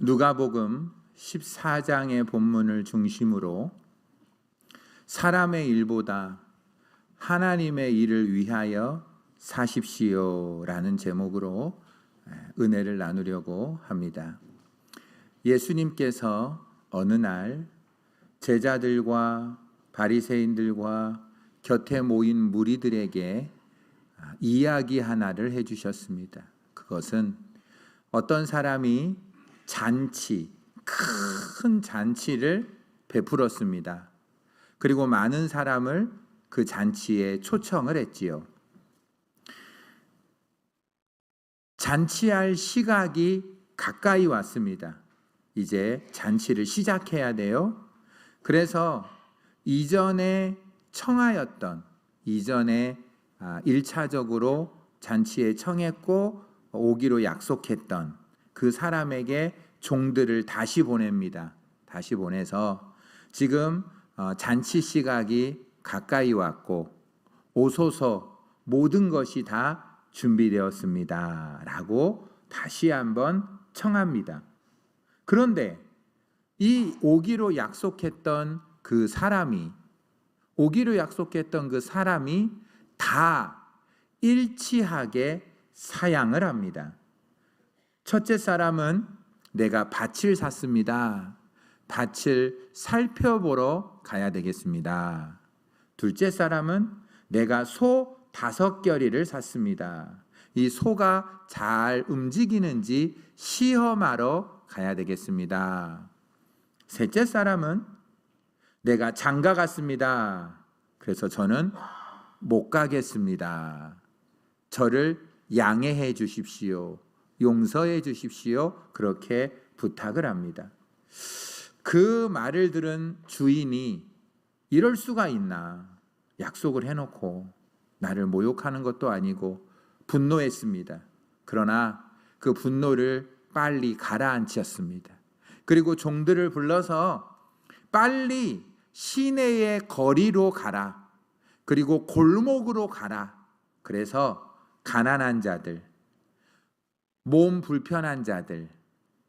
누가복음 14장의 본문을 중심으로 사람의 일보다 하나님의 일을 위하여 사십시오라는 제목으로 은혜를 나누려고 합니다. 예수님께서 어느 날 제자들과 바리새인들과 곁에 모인 무리들에게 이야기 하나를 해주셨습니다. 그것은 어떤 사람이 큰 잔치를 베풀었습니다. 그리고 많은 사람을 그 잔치에 초청을 했지요. 잔치할 시각이 가까이 왔습니다. 이제 잔치를 시작해야 돼요. 그래서 이전에 청하였던, 이전에 1차적으로 잔치에 청했고 오기로 약속했던 그 사람에게 종들을 다시 보냅니다. 다시 보내서 지금 잔치 시각이 가까이 왔고 오소서, 모든 것이 다 준비되었습니다 라고 다시 한번 청합니다. 그런데 이 오기로 약속했던 그 사람이 다 일치하게 사양을 합니다. 첫째 사람은 내가 밭을 샀습니다. 밭을 살펴보러 가야 되겠습니다. 둘째 사람은 내가 소 5겨리를 샀습니다. 이 소가 잘 움직이는지 시험하러 가야 되겠습니다. 셋째 사람은 내가 장가 갔습니다. 그래서 저는 못 가겠습니다. 저를 양해해 주십시오. 용서해 주십시오. 그렇게 부탁을 합니다. 그 말을 들은 주인이 이럴 수가 있나? 약속을 해놓고 나를 모욕하는 것도 아니고 분노했습니다. 그러나 그 분노를 빨리 가라앉혔습니다. 그리고 종들을 불러서 빨리 시내의 거리로 가라. 그리고 골목으로 가라. 그래서 가난한 자들, 몸 불편한 자들,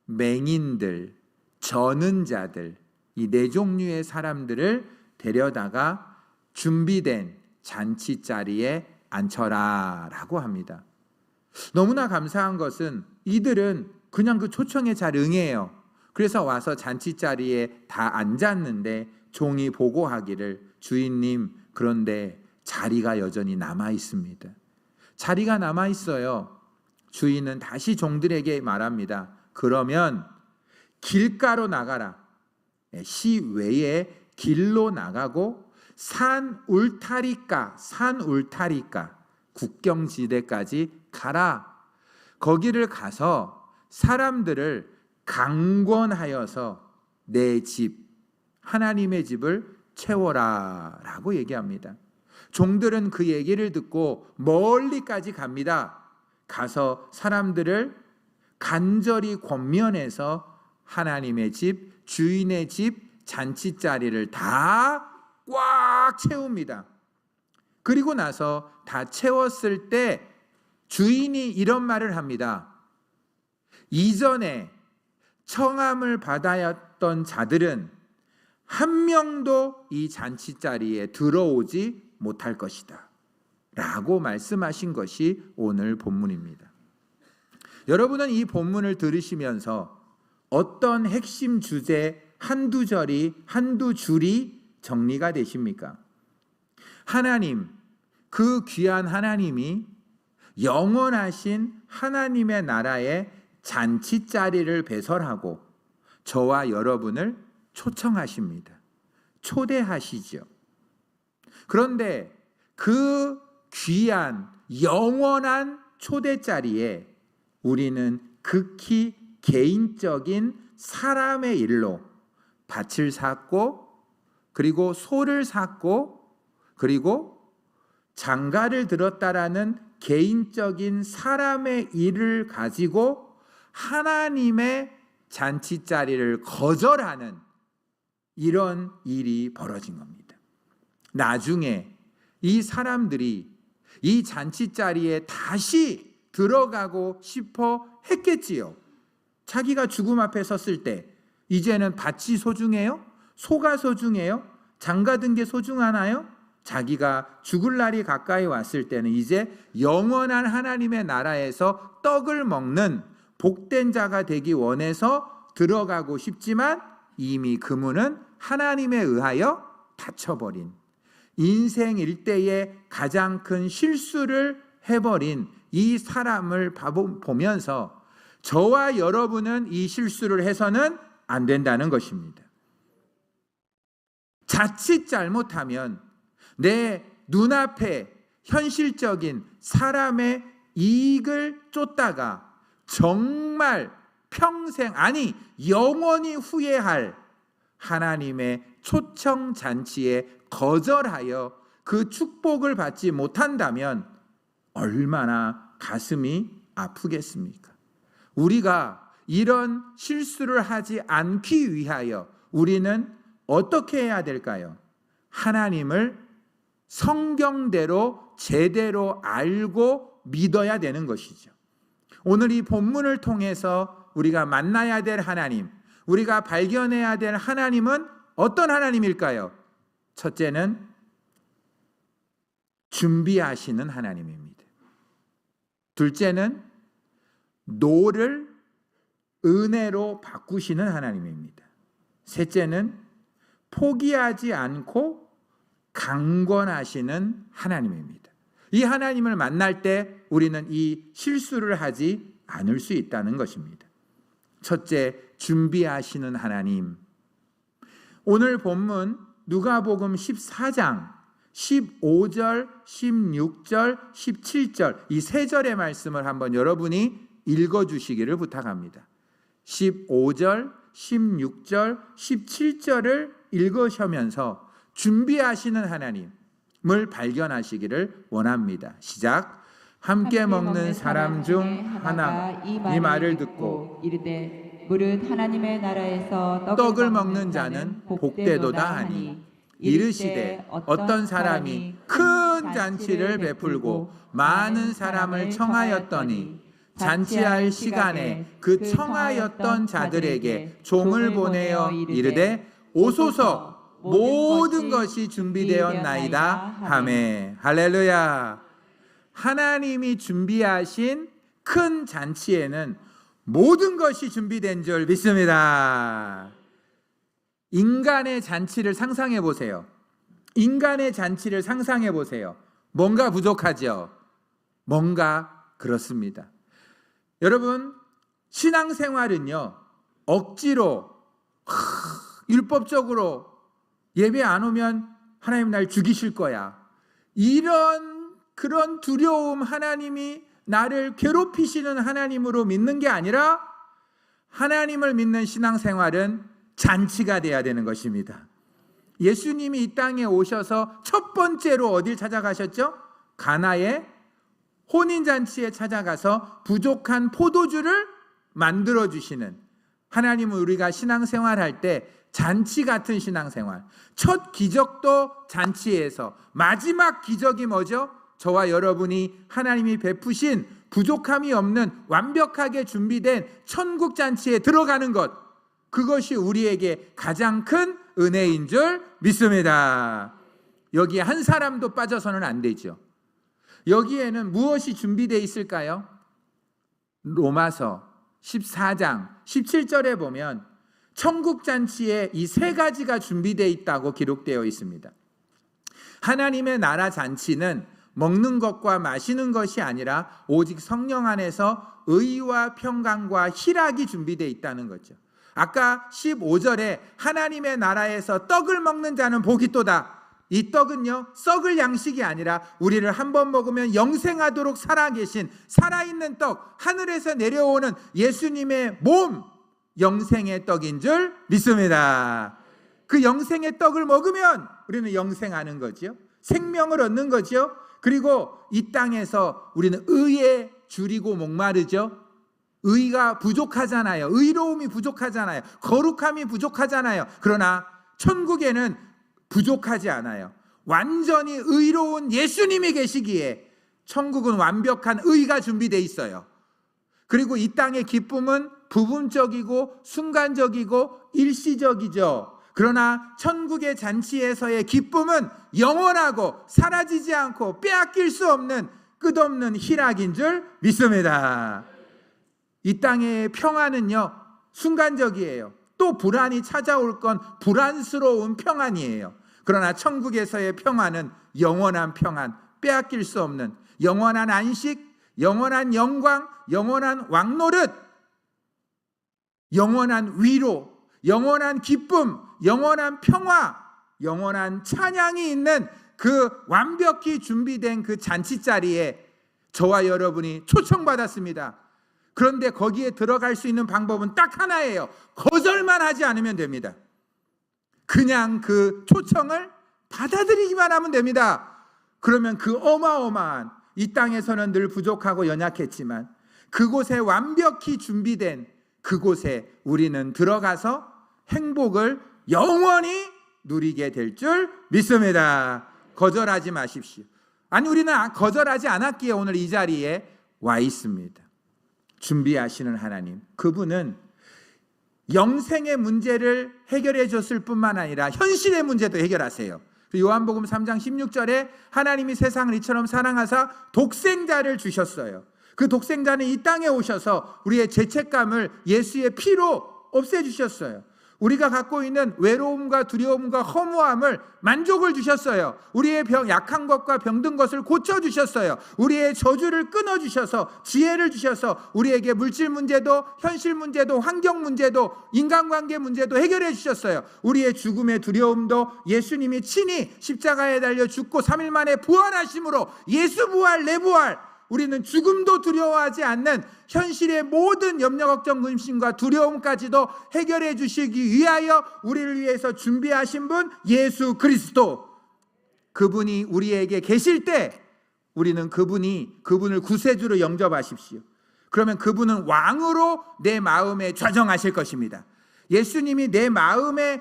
맹인들, 저는 자들, 이 4종류의 사람들을 데려다가 준비된 잔치 자리에 앉혀라 라고 합니다. 너무나 감사한 것은 이들은 그냥 그 초청에 잘 응해요. 그래서 와서 잔치 자리에 다 앉았는데 종이 보고하기를 주인님, 그런데 자리가 여전히 남아 있습니다. 자리가 남아 있어요. 주인은 다시 종들에게 말합니다. 그러면 길가로 나가라. 시외에 길로 나가고 산 울타리가 국경지대까지 가라. 거기를 가서 사람들을 강권하여서 내 집, 하나님의 집을 채워라 라고 얘기합니다. 종들은 그 얘기를 듣고 멀리까지 갑니다. 가서 사람들을 간절히 권면해서 하나님의 집, 주인의 집, 잔치 자리를 다 꽉 채웁니다. 그리고 나서 다 채웠을 때 주인이 이런 말을 합니다. 이전에 청함을 받았던 자들은 한 명도 이 잔치 자리에 들어오지 못할 것이다 라고 말씀하신 것이 오늘 본문입니다. 여러분은 이 본문을 들으시면서 어떤 핵심 주제 한두 줄이 정리가 되십니까? 하나님, 그 귀한 하나님이 영원하신 하나님의 나라에 잔치 자리를 배설하고 저와 여러분을 초청하십니다. 초대하시죠. 그런데 그 귀한 영원한 초대 자리에 우리는 극히 개인적인 사람의 일로 밭을 샀고 그리고 소를 샀고 그리고 장가를 들었다라는 개인적인 사람의 일을 가지고 하나님의 잔치 자리를 거절하는 이런 일이 벌어진 겁니다. 나중에 이 사람들이 이 잔치 자리에 다시 들어가고 싶어 했겠지요. 자기가 죽음 앞에 섰을 때 이제는 밭이 소중해요? 소가 소중해요? 장가든 게 소중하나요? 자기가 죽을 날이 가까이 왔을 때는 이제 영원한 하나님의 나라에서 떡을 먹는 복된 자가 되기 원해서 들어가고 싶지만 이미 그 문은 하나님에 의하여 닫혀버린, 인생 일대의 가장 큰 실수를 해버린 이 사람을 보면서 저와 여러분은 이 실수를 해서는 안 된다는 것입니다. 자칫 잘못하면 내 눈앞에 현실적인 사람의 이익을 쫓다가 정말 평생, 아니 영원히 후회할 하나님의 초청 잔치에 거절하여 그 축복을 받지 못한다면 얼마나 가슴이 아프겠습니까? 우리가 이런 실수를 하지 않기 위하여 우리는 어떻게 해야 될까요? 하나님을 성경대로 제대로 알고 믿어야 되는 것이죠. 오늘 이 본문을 통해서 우리가 만나야 될 하나님, 우리가 발견해야 될 하나님은 어떤 하나님일까요? 첫째는 준비하시는 하나님입니다. 둘째는 노를 은혜로 바꾸시는 하나님입니다. 셋째는 포기하지 않고 강권하시는 하나님입니다. 이 하나님을 만날 때 우리는 이 실수를 하지 않을 수 있다는 것입니다. 첫째, 준비하시는 하나님. 오늘 본문 누가복음 14장 15절, 16절, 17절 이 세 절의 말씀을 한번 여러분이 읽어주시기를 부탁합니다. 15절, 16절, 17절을 읽으시면서 준비하시는 하나님을 발견하시기를 원합니다. 시작. 함께 먹는 사람 중 하나가 이 말을 듣고 이르되 무릇 하나님의 나라에서 떡을 먹는 자는 복되도다 하니 이르시되 어떤 사람이 큰 잔치를 베풀고 많은 사람을 청하였더니 잔치할 시간에 그 청하였던 자들에게 종을 보내어 이르되 오소서 모든 것이 준비되었나이다 하매. 할렐루야. 하나님이 준비하신 큰 잔치에는 모든 것이 준비된 줄 믿습니다. 인간의 잔치를 상상해 보세요. 인간의 잔치를 상상해 보세요. 뭔가 부족하죠? 뭔가 그렇습니다. 여러분, 신앙생활은요, 억지로 율법적으로 예배 안 오면 하나님 날 죽이실 거야, 이런 그런 두려움, 하나님이 나를 괴롭히시는 하나님으로 믿는 게 아니라 하나님을 믿는 신앙생활은 잔치가 돼야 되는 것입니다. 예수님이 이 땅에 오셔서 첫 번째로 어딜 찾아가셨죠? 가나의 혼인잔치에 찾아가서 부족한 포도주를 만들어주시는 하나님은 우리가 신앙생활할 때 잔치 같은 신앙생활, 첫 기적도 잔치에서, 마지막 기적이 뭐죠? 저와 여러분이 하나님이 베푸신 부족함이 없는 완벽하게 준비된 천국 잔치에 들어가는 것, 그것이 우리에게 가장 큰 은혜인 줄 믿습니다. 여기에 한 사람도 빠져서는 안 되죠. 여기에는 무엇이 준비되어 있을까요? 로마서 14장 17절에 보면 천국 잔치에 이 세 가지가 준비되어 있다고 기록되어 있습니다. 하나님의 나라 잔치는 먹는 것과 마시는 것이 아니라 오직 성령 안에서 의와 평강과 희락이 준비되어 있다는 거죠. 아까 15절에 하나님의 나라에서 떡을 먹는 자는 복이 또다. 이 떡은요, 썩을 양식이 아니라 우리를 한번 먹으면 영생하도록 살아계신 살아있는 떡, 하늘에서 내려오는 예수님의 몸, 영생의 떡인 줄 믿습니다. 그 영생의 떡을 먹으면 우리는 영생하는 거죠. 생명을 얻는 거죠. 그리고 이 땅에서 우리는 의에 줄이고 목마르죠. 의가 부족하잖아요. 의로움이 부족하잖아요. 거룩함이 부족하잖아요. 그러나 천국에는 부족하지 않아요. 완전히 의로운 예수님이 계시기에 천국은 완벽한 의가 준비되어 있어요. 그리고 이 땅의 기쁨은 부분적이고 순간적이고 일시적이죠. 그러나 천국의 잔치에서의 기쁨은 영원하고 사라지지 않고 빼앗길 수 없는 끝없는 희락인 줄 믿습니다. 이 땅의 평안은요, 순간적이에요. 또 불안이 찾아올 건 불안스러운 평안이에요. 그러나 천국에서의 평안은 영원한 평안, 빼앗길 수 없는 영원한 안식, 영원한 영광, 영원한 왕노릇, 영원한 위로, 영원한 기쁨, 영원한 평화, 영원한 찬양이 있는 그 완벽히 준비된 그 잔치 자리에 저와 여러분이 초청받았습니다. 그런데 거기에 들어갈 수 있는 방법은 딱 하나예요. 거절만 하지 않으면 됩니다. 그냥 그 초청을 받아들이기만 하면 됩니다. 그러면 그 어마어마한, 이 땅에서는 늘 부족하고 연약했지만 그곳에 완벽히 준비된 그곳에 우리는 들어가서 행복을 영원히 누리게 될 줄 믿습니다. 거절하지 마십시오. 아니, 우리는 거절하지 않았기에 오늘 이 자리에 와 있습니다. 준비하시는 하나님, 그분은 영생의 문제를 해결해 줬을 뿐만 아니라 현실의 문제도 해결하세요. 요한복음 3장 16절에 하나님이 세상을 이처럼 사랑하사 독생자를 주셨어요. 그 독생자는 이 땅에 오셔서 우리의 죄책감을 예수의 피로 없애주셨어요. 우리가 갖고 있는 외로움과 두려움과 허무함을 만족을 주셨어요. 우리의 약한 것과 병든 것을 고쳐주셨어요. 우리의 저주를 끊어주셔서 지혜를 주셔서 우리에게 물질 문제도 현실 문제도 환경 문제도 인간관계 문제도 해결해 주셨어요. 우리의 죽음의 두려움도 예수님이 친히 십자가에 달려 죽고 3일 만에 부활하심으로 예수 부활 내 부활, 우리는 죽음도 두려워하지 않는 현실의 모든 염려, 걱정, 근심과 두려움까지도 해결해 주시기 위하여 우리를 위해서 준비하신 분 예수 그리스도, 그분이 우리에게 계실 때 우리는 그분을 구세주로 영접하십시오. 그러면 그분은 왕으로 내 마음에 좌정하실 것입니다. 예수님이 내 마음에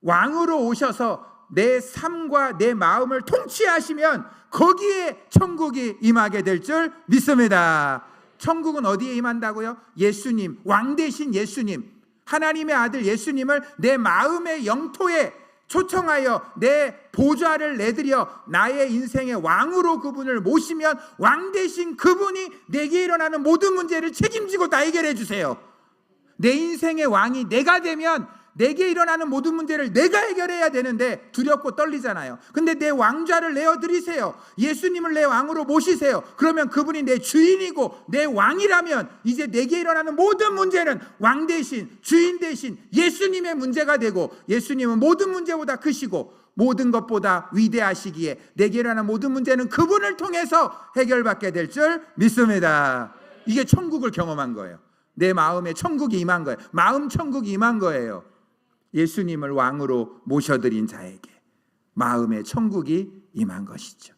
왕으로 오셔서 내 삶과 내 마음을 통치하시면 거기에 천국이 임하게 될 줄 믿습니다. 천국은 어디에 임한다고요? 예수님, 왕 대신 예수님, 하나님의 아들 예수님을 내 마음의 영토에 초청하여 내 보좌를 내드려 나의 인생의 왕으로 그분을 모시면 왕 대신 그분이 내게 일어나는 모든 문제를 책임지고 다 해결해 주세요. 내 인생의 왕이 내가 되면 내게 일어나는 모든 문제를 내가 해결해야 되는데 두렵고 떨리잖아요. 근데 내 왕좌를 내어드리세요. 예수님을 내 왕으로 모시세요. 그러면 그분이 내 주인이고 내 왕이라면 이제 내게 일어나는 모든 문제는 왕 대신, 주인 대신 예수님의 문제가 되고, 예수님은 모든 문제보다 크시고 모든 것보다 위대하시기에 내게 일어나는 모든 문제는 그분을 통해서 해결받게 될 줄 믿습니다. 이게 천국을 경험한 거예요. 내 마음에 천국이 임한 거예요. 마음 천국이 임한 거예요. 예수님을 왕으로 모셔드린 자에게 마음의 천국이 임한 것이죠.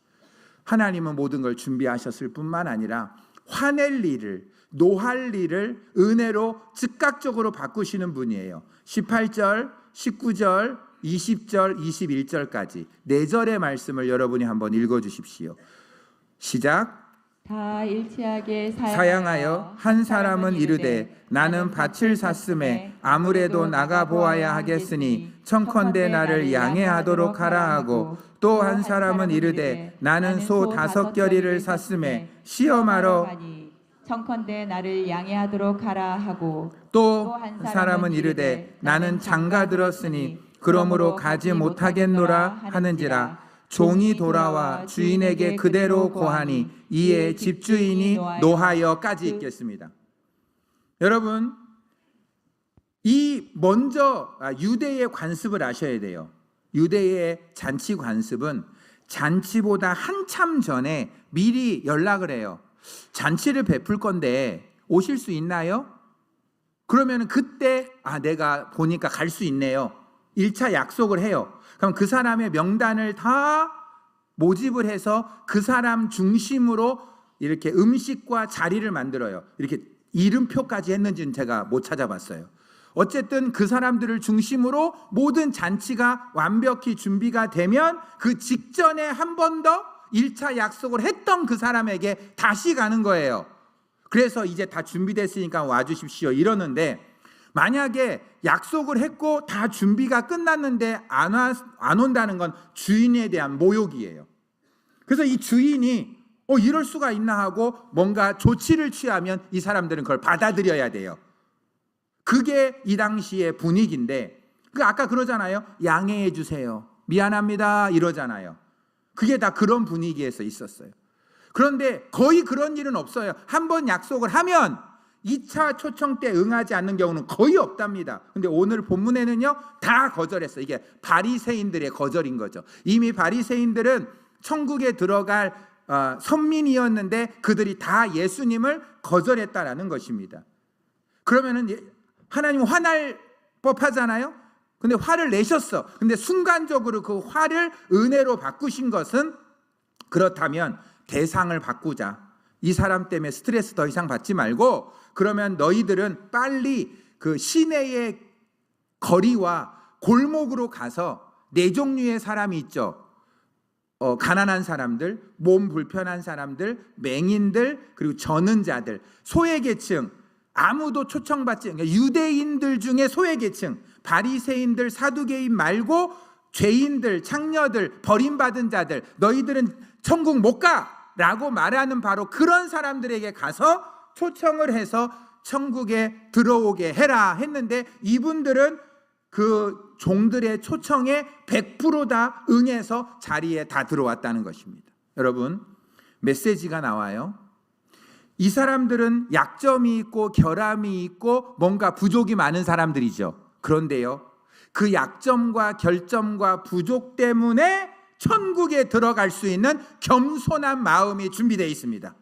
하나님은 모든 걸 준비하셨을 뿐만 아니라 화낼 일을, 노할 일을 은혜로 즉각적으로 바꾸시는 분이에요. 18절, 19절, 20절, 21절까지 4절의 말씀을 여러분이 한번 읽어주십시오. 시작. 다 일치하게 사양하여 한 사람은 이르되 나는 밭을 샀음에 아무래도 나가 보아야 하겠으니 청컨대 나를 양해하도록 하라 하고, 또 한 사람은 이르되 나는 소 5겨리를 샀음에 시험하러 청컨대 나를 양해하도록 하라 하고, 또 한 사람은 이르되 나는 장가 들었으니 그러므로 가지 못하겠노라 하는지라. 종이 돌아와 주인에게 그대로 고하니 이에 집주인이 노하여까지 있겠습니다. 여러분, 이 먼저 유대의 관습을 아셔야 돼요. 유대의 잔치 관습은 잔치보다 한참 전에 미리 연락을 해요. 잔치를 베풀 건데 오실 수 있나요? 그러면 그때 내가 보니까 갈 수 있네요. 1차 약속을 해요. 그럼 그 사람의 명단을 다 모집을 해서 그 사람 중심으로 이렇게 음식과 자리를 만들어요. 이렇게 이름표까지 했는지는 제가 못 찾아봤어요. 어쨌든 그 사람들을 중심으로 모든 잔치가 완벽히 준비가 되면 그 직전에 한 번 더 1차 약속을 했던 그 사람에게 다시 가는 거예요. 그래서 이제 다 준비됐으니까 와주십시오 이러는데, 만약에 약속을 했고 다 준비가 끝났는데 안 온다는 건 주인에 대한 모욕이에요. 그래서 이 주인이 이럴 수가 있나 하고 뭔가 조치를 취하면 이 사람들은 그걸 받아들여야 돼요. 그게 이 당시의 분위기인데, 아까 그러잖아요. 양해해 주세요, 미안합니다 이러잖아요. 그게 다 그런 분위기에서 있었어요. 그런데 거의 그런 일은 없어요. 한번 약속을 하면 2차 초청 때 응하지 않는 경우는 거의 없답니다. 근데 오늘 본문에는요, 다 거절했어요. 이게 바리새인들의 거절인 거죠. 이미 바리새인들은 천국에 들어갈 선민이었는데 그들이 다 예수님을 거절했다라는 것입니다. 그러면은 하나님 화날 법하잖아요. 근데 화를 내셨어. 근데 순간적으로 그 화를 은혜로 바꾸신 것은, 그렇다면 대상을 바꾸자. 이 사람 때문에 스트레스 더 이상 받지 말고, 그러면 너희들은 빨리 그 시내의 거리와 골목으로 가서 네 종류의 사람이 있죠. 가난한 사람들, 몸 불편한 사람들, 맹인들, 그리고 저는 자들, 소외계층, 아무도 초청받지, 그러니까 유대인들 중에 소외계층, 바리새인들, 사두개인 말고 죄인들, 창녀들, 버림받은 자들, 너희들은 천국 못 가라고 말하는 바로 그런 사람들에게 가서 초청을 해서 천국에 들어오게 해라 했는데, 이분들은 그 종들의 초청에 100% 다 응해서 자리에 다 들어왔다는 것입니다. 여러분, 메시지가 나와요. 이 사람들은 약점이 있고 결함이 있고 뭔가 부족이 많은 사람들이죠. 그런데요, 그 약점과 결점과 부족 때문에 천국에 들어갈 수 있는 겸손한 마음이 준비되어 있습니다.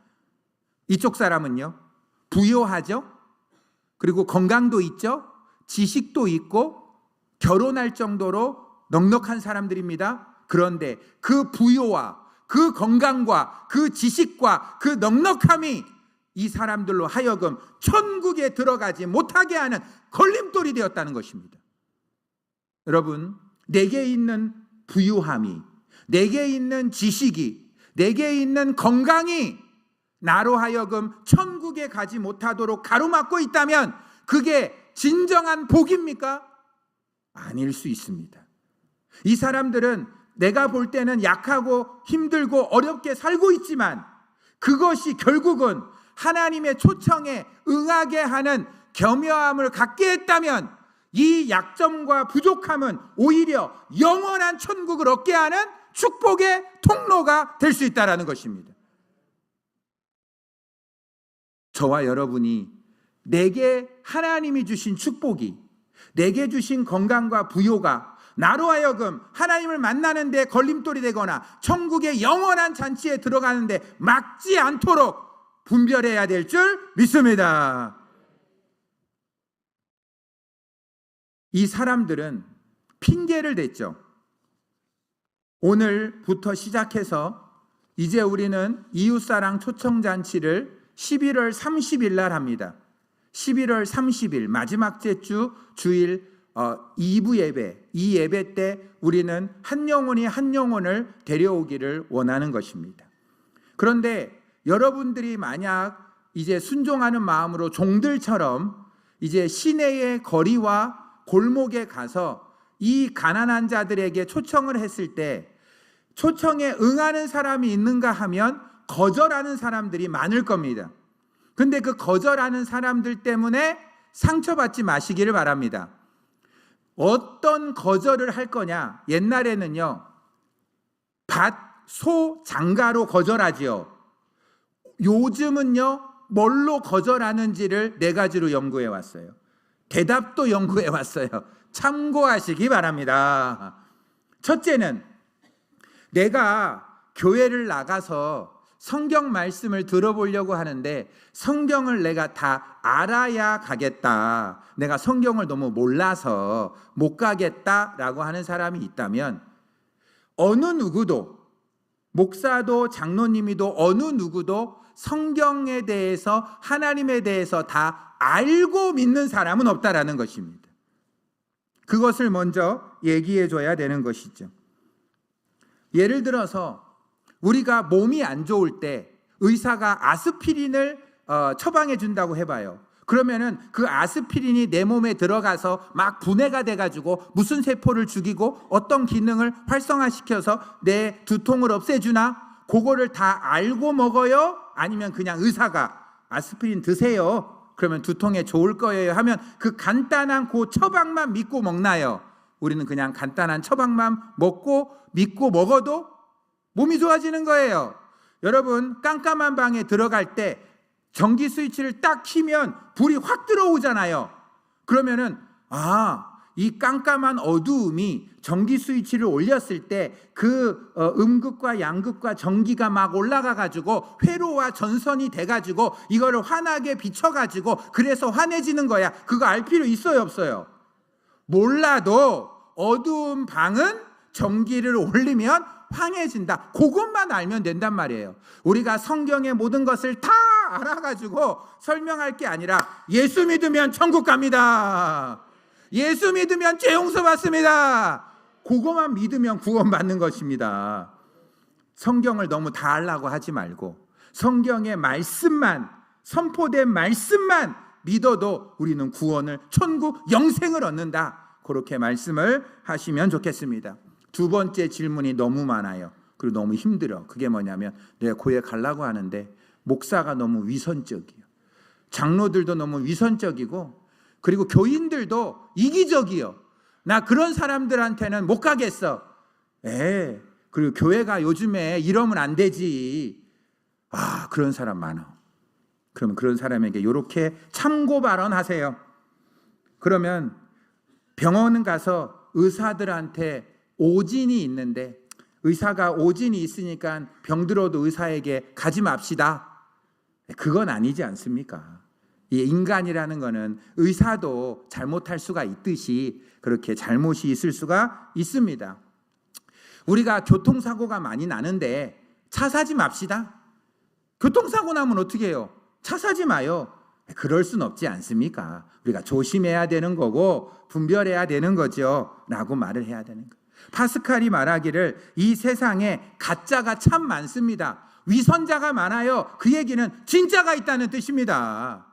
이쪽 사람은요, 부유하죠. 그리고 건강도 있죠. 지식도 있고 결혼할 정도로 넉넉한 사람들입니다. 그런데 그 부유와 그 건강과 그 지식과 그 넉넉함이 이 사람들로 하여금 천국에 들어가지 못하게 하는 걸림돌이 되었다는 것입니다. 여러분, 내게 있는 부유함이, 내게 있는 지식이, 내게 있는 건강이 나로 하여금 천국에 가지 못하도록 가로막고 있다면 그게 진정한 복입니까? 아닐 수 있습니다. 이 사람들은 내가 볼 때는 약하고 힘들고 어렵게 살고 있지만 그것이 결국은 하나님의 초청에 응하게 하는 겸허함을 갖게 했다면 이 약점과 부족함은 오히려 영원한 천국을 얻게 하는 축복의 통로가 될 수 있다는 것입니다. 저와 여러분이 내게 하나님이 주신 축복이, 내게 주신 건강과 부요가 나로 하여금 하나님을 만나는 데 걸림돌이 되거나 천국의 영원한 잔치에 들어가는 데 막지 않도록 분별해야 될 줄 믿습니다. 이 사람들은 핑계를 댔죠. 오늘부터 시작해서 이제 우리는 이웃사랑 초청잔치를 11월 30일 날 합니다. 11월 30일 마지막 주 주일 2부 예배, 이 예배 때 우리는 한 영혼이 한 영혼을 데려오기를 원하는 것입니다. 그런데 여러분들이 만약 이제 순종하는 마음으로 종들처럼 이제 시내의 거리와 골목에 가서 이 가난한 자들에게 초청을 했을 때 초청에 응하는 사람이 있는가 하면 거절하는 사람들이 많을 겁니다. 근데 그 거절하는 사람들 때문에 상처받지 마시기를 바랍니다. 어떤 거절을 할 거냐? 옛날에는요, 밭, 소, 장가로 거절하지요. 요즘은요, 뭘로 거절하는지를 4가지로 연구해 왔어요. 대답도 연구해 왔어요. 참고하시기 바랍니다. 첫째는 내가 교회를 나가서 성경 말씀을 들어보려고 하는데 성경을 내가 다 알아야 가겠다, 내가 성경을 너무 몰라서 못 가겠다라고 하는 사람이 있다면, 어느 누구도, 목사도 장로님이도 어느 누구도 성경에 대해서, 하나님에 대해서 다 알고 믿는 사람은 없다라는 것입니다. 그것을 먼저 얘기해 줘야 되는 것이죠. 예를 들어서 우리가 몸이 안 좋을 때 의사가 아스피린을 처방해 준다고 해봐요. 그러면은 그 아스피린이 내 몸에 들어가서 막 분해가 돼가지고 무슨 세포를 죽이고 어떤 기능을 활성화시켜서 내 두통을 없애주나? 그거를 다 알고 먹어요? 아니면 그냥 의사가 아스피린 드세요, 그러면 두통에 좋을 거예요 하면 그 간단한 그 처방만 믿고 먹나요? 우리는 그냥 간단한 처방만 먹고 믿고 먹어도 몸이 좋아지는 거예요. 여러분, 깜깜한 방에 들어갈 때 전기 스위치를 딱 켜면 불이 확 들어오잖아요. 그러면은 이 깜깜한 어두움이 전기 스위치를 올렸을 때 그 음극과 양극과 전기가 막 올라가 가지고 회로와 전선이 돼 가지고 이거를 환하게 비춰 가지고 그래서 환해지는 거야. 그거 알 필요 있어요, 없어요? 몰라도 어두운 방은 전기를 올리면 환해진다. 그것만 알면 된단 말이에요. 우리가 성경의 모든 것을 다 알아가지고 설명할 게 아니라 예수 믿으면 천국 갑니다. 예수 믿으면 죄 용서 받습니다. 그것만 믿으면 구원받는 것입니다. 성경을 너무 다 알라고 하지 말고 성경의 말씀만, 선포된 말씀만 믿어도 우리는 구원을, 천국, 영생을 얻는다. 그렇게 말씀을 하시면 좋겠습니다. 두 번째 질문이 너무 많아요. 그리고 너무 힘들어. 그게 뭐냐면 내가 교회 가려고 하는데 목사가 너무 위선적이에요. 장로들도 너무 위선적이고 그리고 교인들도 이기적이요. 나 그런 사람들한테는 못 가겠어. 그리고 교회가 요즘에 이러면 안 되지. 그런 사람 많아. 그러면 그런 사람에게 이렇게 참고 발언하세요. 그러면 병원 가서 의사들한테 오진이 있는데 의사가 오진이 있으니까 병들어도 의사에게 가지 맙시다. 그건 아니지 않습니까? 인간이라는 거는 의사도 잘못할 수가 있듯이 그렇게 잘못이 있을 수가 있습니다. 우리가 교통사고가 많이 나는데 차 사지 맙시다. 교통사고 나면 어떻게 해요? 차 사지 마요. 그럴 순 없지 않습니까? 우리가 조심해야 되는 거고 분별해야 되는 거죠 라고 말을 해야 되는 거예요. 파스칼이 말하기를 이 세상에 가짜가 참 많습니다. 위선자가 많아요. 그 얘기는 진짜가 있다는 뜻입니다.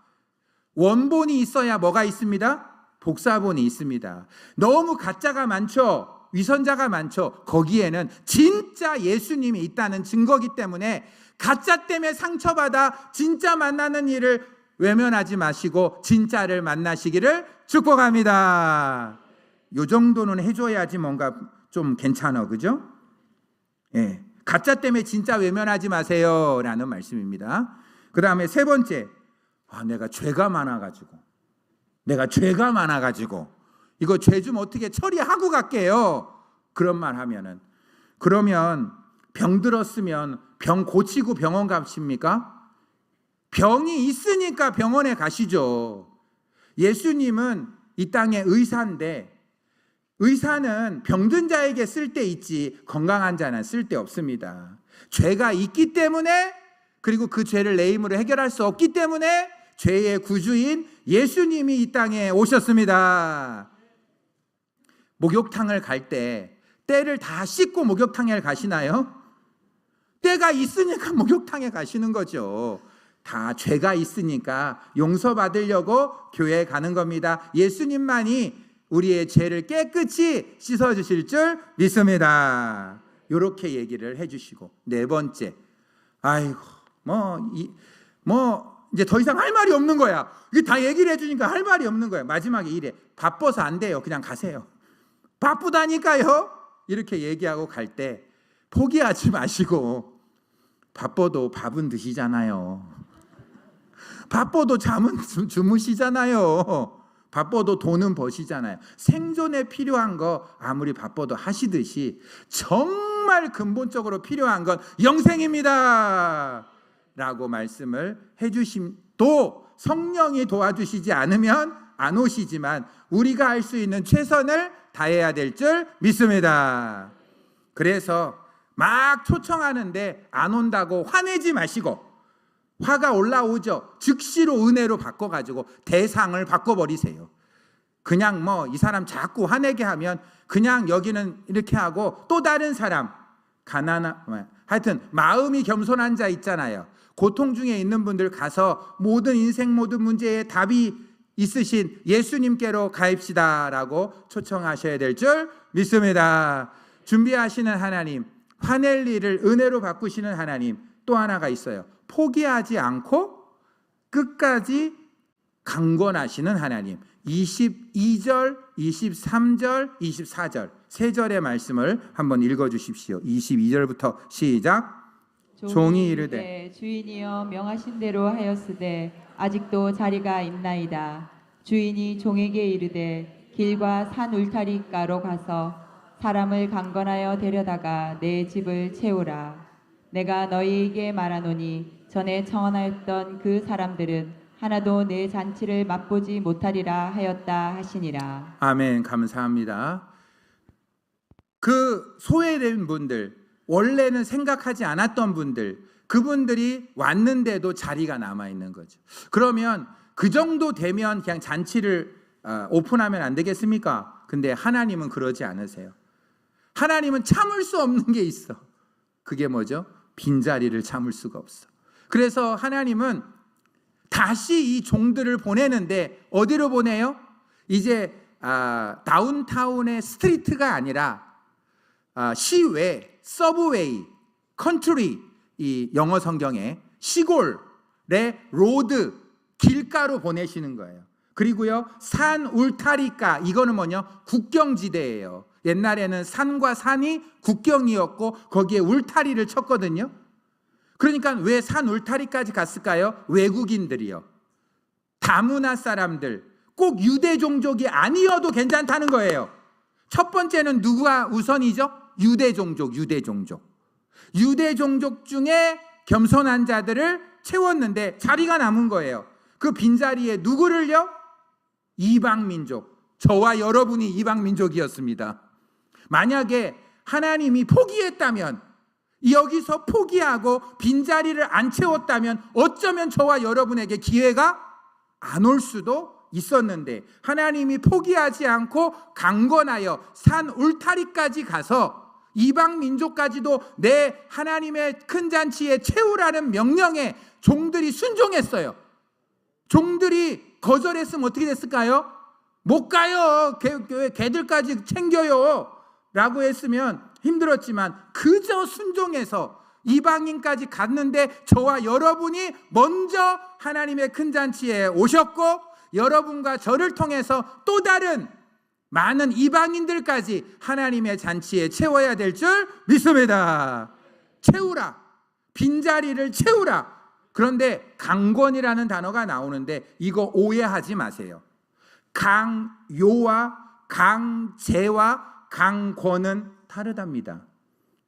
원본이 있어야 뭐가 있습니다? 복사본이 있습니다. 너무 가짜가 많죠. 위선자가 많죠. 거기에는 진짜 예수님이 있다는 증거기 때문에 가짜 때문에 상처받아 진짜 만나는 일을 외면하지 마시고 진짜를 만나시기를 축복합니다. 요 정도는 해줘야지 뭔가 좀 괜찮아, 그죠? 가짜 때문에 진짜 외면하지 마세요 라는 말씀입니다. 그 다음에 세 번째, 내가 죄가 많아가지고 이거 죄 좀 어떻게 처리하고 갈게요. 그런 말 하면은, 그러면 병 들었으면 병 고치고 병원 가십니까? 병이 있으니까 병원에 가시죠. 예수님은 이 땅의 의사인데 의사는 병든 자에게 쓸 데 있지 건강한 자는 쓸 데 없습니다. 죄가 있기 때문에, 그리고 그 죄를 내 힘으로 해결할 수 없기 때문에 죄의 구주인 예수님이 이 땅에 오셨습니다. 목욕탕을 갈 때 때를 다 씻고 목욕탕에 가시나요? 때가 있으니까 목욕탕에 가시는 거죠. 다 죄가 있으니까 용서받으려고 교회에 가는 겁니다. 예수님만이 우리의 죄를 깨끗이 씻어주실 줄 믿습니다. 이렇게 얘기를 해주시고, 네 번째, 이제 더 이상 할 말이 없는 거야. 이게 다 얘기를 해주니까 할 말이 없는 거야. 마지막에 이래, 바빠서 안 돼요. 그냥 가세요. 바쁘다니까요. 이렇게 얘기하고 갈 때 포기하지 마시고, 바빠도 밥은 드시잖아요. 바빠도 잠은 주무시잖아요. 바빠도 돈은 버시잖아요. 생존에 필요한 거 아무리 바빠도 하시듯이 정말 근본적으로 필요한 건 영생입니다 라고 말씀을 해주심도, 성령이 도와주시지 않으면 안 오시지만 우리가 할 수 있는 최선을 다해야 될 줄 믿습니다. 그래서 막 초청하는데 안 온다고 화내지 마시고, 화가 올라오죠. 즉시로 은혜로 바꿔가지고 대상을 바꿔버리세요. 그냥 이 사람 자꾸 화내게 하면 그냥 여기는 이렇게 하고 또 다른 사람, 하여튼 마음이 겸손한 자 있잖아요. 고통 중에 있는 분들 가서 모든 인생 모든 문제에 답이 있으신 예수님께로 가입시다라고 초청하셔야 될 줄 믿습니다. 준비하시는 하나님, 화낼 일을 은혜로 바꾸시는 하나님, 또 하나가 있어요. 포기하지 않고 끝까지 강권하시는 하나님. 22절, 23절, 24절 세 절의 말씀을 한번 읽어주십시오. 22절부터 시작. 종이 이르되 주인이여 명하신 대로 하였으되 아직도 자리가 있나이다. 주인이 종에게 이르되 길과 산 울타리가로 가서 사람을 강건하여 데려다가 내 집을 채우라. 내가 너희에게 말하노니 전에 청언하였던 그 사람들은 하나도 내 잔치를 맛보지 못하리라 하였다 하시니라. 아멘. 감사합니다. 그 소외된 분들, 원래는 생각하지 않았던 분들, 그분들이 왔는데도 자리가 남아있는 거죠. 그러면 그 정도 되면 그냥 잔치를 오픈하면 안 되겠습니까? 근데 하나님은 그러지 않으세요. 하나님은 참을 수 없는 게 있어. 그게 뭐죠? 빈자리를 참을 수가 없어. 그래서 하나님은 다시 이 종들을 보내는데 어디로 보내요? 이제 다운타운의 스트리트가 아니라 시외, 서브웨이, 컨트리, 이 영어 성경에 시골의 로드, 길가로 보내시는 거예요. 그리고요, 산 울타리가, 이거는 뭐냐? 국경지대예요. 옛날에는 산과 산이 국경이었고 거기에 울타리를 쳤거든요. 그러니까 왜 산 울타리까지 갔을까요? 외국인들이요, 다문화 사람들, 꼭 유대 종족이 아니어도 괜찮다는 거예요. 첫 번째는 누가 우선이죠? 유대 종족. 유대 종족 중에 겸손한 자들을 채웠는데 자리가 남은 거예요. 그 빈자리에 누구를요? 이방 민족. 저와 여러분이 이방 민족이었습니다. 만약에 하나님이 포기했다면, 여기서 포기하고 빈자리를 안 채웠다면 어쩌면 저와 여러분에게 기회가 안 올 수도 있었는데, 하나님이 포기하지 않고 강건하여 산 울타리까지 가서 이방 민족까지도 내 하나님의 큰 잔치에 채우라는 명령에 종들이 순종했어요. 종들이 거절했으면 어떻게 됐을까요? 못 가요. 걔들까지 챙겨요 라고 했으면 힘들었지만 그저 순종해서 이방인까지 갔는데 저와 여러분이 먼저 하나님의 큰 잔치에 오셨고, 여러분과 저를 통해서 또 다른 많은 이방인들까지 하나님의 잔치에 채워야 될 줄 믿습니다. 채우라. 빈자리를 채우라. 그런데 강권이라는 단어가 나오는데 이거 오해하지 마세요. 강요와 강제와 강권은 다르답니다.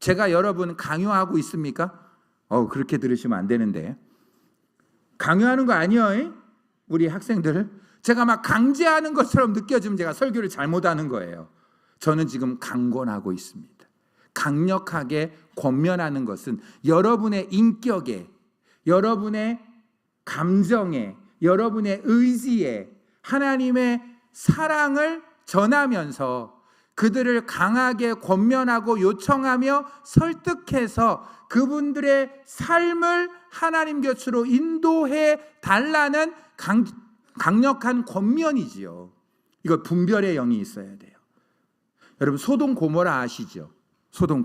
제가 여러분 강요하고 있습니까? 그렇게 들으시면 안 되는데. 강요하는 거 아니에요? 우리 학생들, 제가 막 강제하는 것처럼 느껴지면 제가 설교를 잘못하는 거예요. 저는 지금 강권하고 있습니다. 강력하게 권면하는 것은 여러분의 인격에, 여러분의 감정에, 여러분의 의지에 하나님의 사랑을 전하면서 그들을 강하게 권면하고 요청하며 설득해서 그분들의 삶을 하나님 곁으로 인도해 달라는 강력한 권면이지요. 이거 분별의 영이 있어야 돼요. 여러분, 소돔 고모라 아시죠? 소돔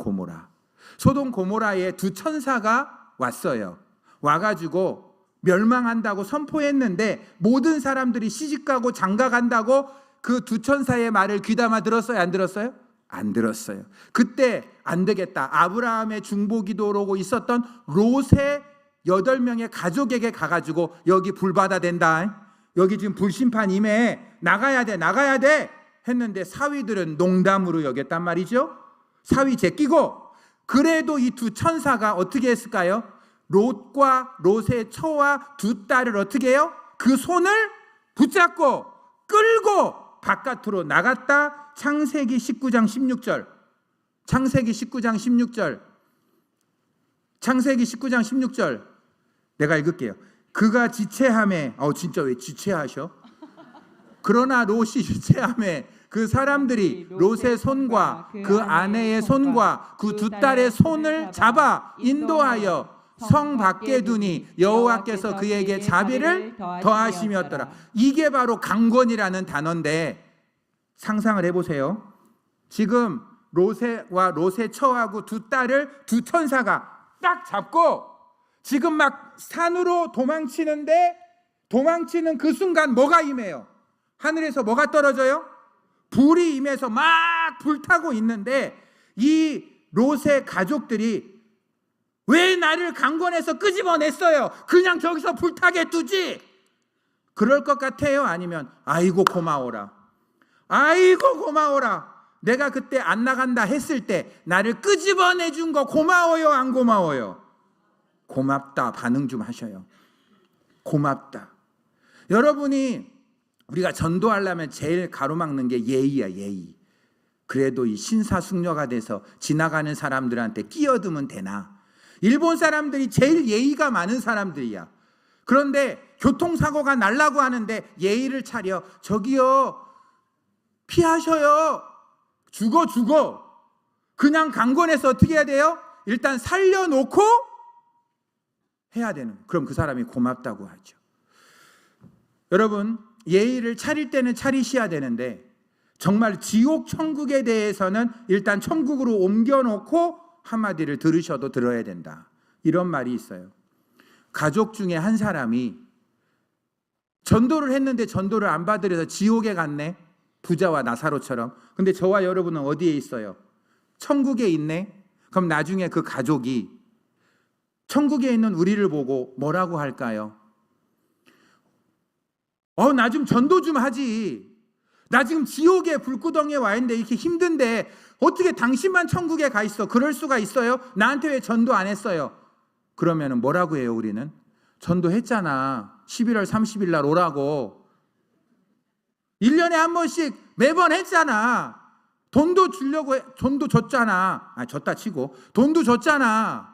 고모라에 두 천사가 왔어요. 와가지고 멸망한다고 선포했는데 모든 사람들이 시집가고 장가간다고 그 두 천사의 말을 귀담아 들었어요? 안 들었어요? 안 들었어요. 그때 안 되겠다. 아브라함의 중보기도로 있었던 롯의 8명의 가족에게 가가지고 여기 불바다 된다. 여기 지금 불심판 임해. 나가야 돼. 했는데 사위들은 농담으로 여겼단 말이죠. 사위 제끼고. 그래도 이 두 천사가 어떻게 했을까요? 롯과 롯의 처와 두 딸을 어떻게 해요? 그 손을 붙잡고 끌고 바깥으로 나갔다. 창세기 19장 16절. 창세기 19장 16절. 내가 읽을게요. 그가 지체함에, 진짜 왜 지체하셔? 그러나 롯이 지체함에 그 사람들이 롯의 손과 그 아내의 손과 그 두 딸의 손을 잡아 인도하여 성 밖에 두니 여호와께서 그에게 자비를 더하심이었더라. 이게 바로 강권이라는 단어인데 상상을 해보세요. 지금 롯과 롯의 처하고 두 딸을 두 천사가 딱 잡고 지금 막 산으로 도망치는 그 순간 뭐가 임해요? 하늘에서 뭐가 떨어져요? 불이 임해서 막 불타고 있는데 이 롯의 가족들이 왜 나를 강권에서 끄집어냈어요? 그냥 저기서 불타게 두지. 그럴 것 같아요? 아니면 아이고 고마워라. 아이고 고마워라. 내가 그때 안 나간다 했을 때 나를 끄집어내준 거 고마워요? 안 고마워요? 고맙다. 반응 좀 하셔요. 고맙다. 여러분이 우리가 전도하려면 제일 가로막는 게 예의야, 예의. 그래도 이 신사숙녀가 돼서 지나가는 사람들한테 끼어들면 되나? 일본 사람들이 제일 예의가 많은 사람들이야. 그런데 교통사고가 날라고 하는데 예의를 차려. 저기요, 피하셔요. 죽어. 그냥 강권해서 어떻게 해야 돼요? 일단 살려놓고 해야 되는. 그럼 그 사람이 고맙다고 하죠. 여러분, 예의를 차릴 때는 차리셔야 되는데 정말 지옥 천국에 대해서는 일단 천국으로 옮겨놓고 한마디를 들으셔도 들어야 된다. 이런 말이 있어요. 가족 중에 한 사람이 전도를 했는데 전도를 안 받으려서 지옥에 갔네. 부자와 나사로처럼. 근데 저와 여러분은 어디에 있어요? 천국에 있네. 그럼 나중에 그 가족이 천국에 있는 우리를 보고 뭐라고 할까요? 나 좀 전도 좀 하지. 나 지금 지옥에 불구덩이에 와 있는데 이렇게 힘든데 어떻게 당신만 천국에 가 있어? 그럴 수가 있어요? 나한테 왜 전도 안 했어요? 그러면 뭐라고 해요 우리는? 전도했잖아. 11월 30일 날 오라고. 1년에 한 번씩 매번 했잖아. 돈도 주려고 돈도 줬잖아. 줬다 치고 돈도 줬잖아.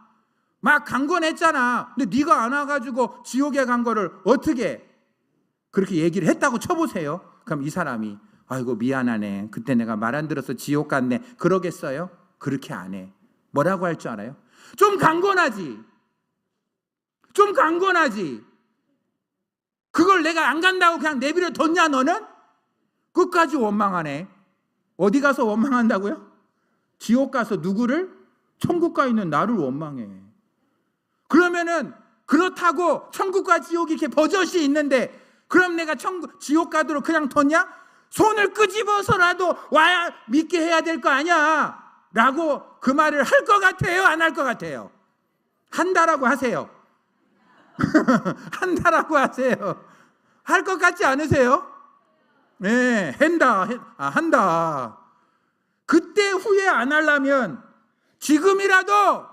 막 강권했잖아. 근데 네가 안 와가지고 지옥에 간 거를 어떻게 그렇게 얘기를 했다고 쳐보세요. 그럼 이 사람이 아이고 미안하네. 그때 내가 말 안 들어서 지옥 갔네. 그러겠어요? 그렇게 안 해. 뭐라고 할 줄 알아요? 좀 강권하지. 좀 강권하지. 그걸 내가 안 간다고 그냥 내버려 뒀냐 너는? 끝까지 원망하네. 어디 가서 원망한다고요? 지옥 가서 누구를? 천국 가 있는 나를 원망해. 그러면은 그렇다고 천국과 지옥이 이렇게 버젓이 있는데 그럼 내가 지옥 가도록 그냥 뒀냐? 손을 끄집어서라도 와야 믿게 해야 될 거 아니야 라고 그 말을 할 것 같아요? 안 할 것 같아요? 한다라고 하세요. 한다라고 하세요. 할 것 같지 않으세요? 네, 한다. 그때 후회 안 하려면 지금이라도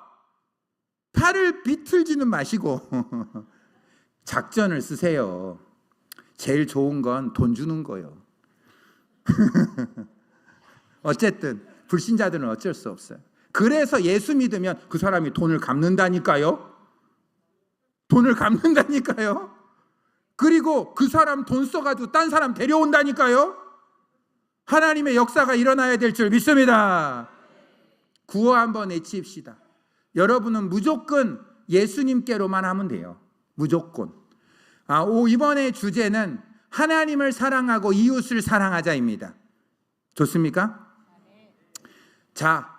팔을 비틀지는 마시고 작전을 쓰세요. 제일 좋은 건 돈 주는 거예요. 어쨌든 불신자들은 어쩔 수 없어요. 그래서 예수 믿으면 그 사람이 돈을 갚는다니까요. 돈을 갚는다니까요. 그리고 그 사람 돈 써가지고 딴 사람 데려온다니까요. 하나님의 역사가 일어나야 될 줄 믿습니다. 구호 한번 외칩시다. 여러분은 무조건 예수님께로만 하면 돼요. 무조건. 이번에 주제는 하나님을 사랑하고 이웃을 사랑하자입니다. 좋습니까? 자,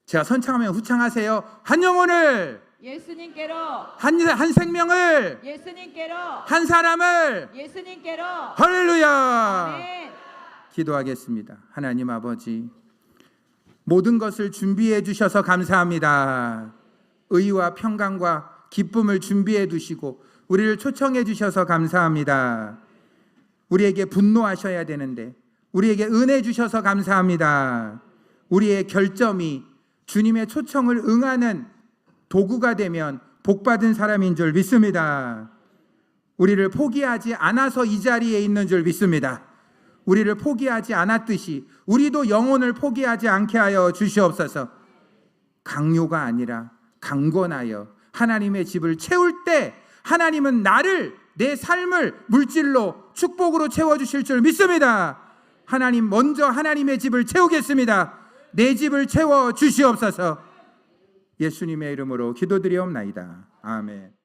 제가 선창하면 후창하세요. 한 영혼을 예수님께로, 한 생명을 예수님께로, 한 사람을 예수님께로. 할렐루야. 아멘. 기도하겠습니다. 하나님 아버지, 모든 것을 준비해 주셔서 감사합니다. 의와 평강과 기쁨을 준비해 두시고 우리를 초청해 주셔서 감사합니다. 우리에게 분노하셔야 되는데 우리에게 은혜 주셔서 감사합니다. 우리의 결점이 주님의 초청을 응하는 도구가 되면 복받은 사람인 줄 믿습니다. 우리를 포기하지 않아서 이 자리에 있는 줄 믿습니다. 우리를 포기하지 않았듯이 우리도 영혼을 포기하지 않게 하여 주시옵소서. 강요가 아니라 강권하여 하나님의 집을 채울 때 하나님은 나를, 내 삶을 물질로 축복으로 채워주실 줄 믿습니다. 하나님, 먼저 하나님의 집을 채우겠습니다. 내 집을 채워 주시옵소서. 예수님의 이름으로 기도드리옵나이다. 아멘.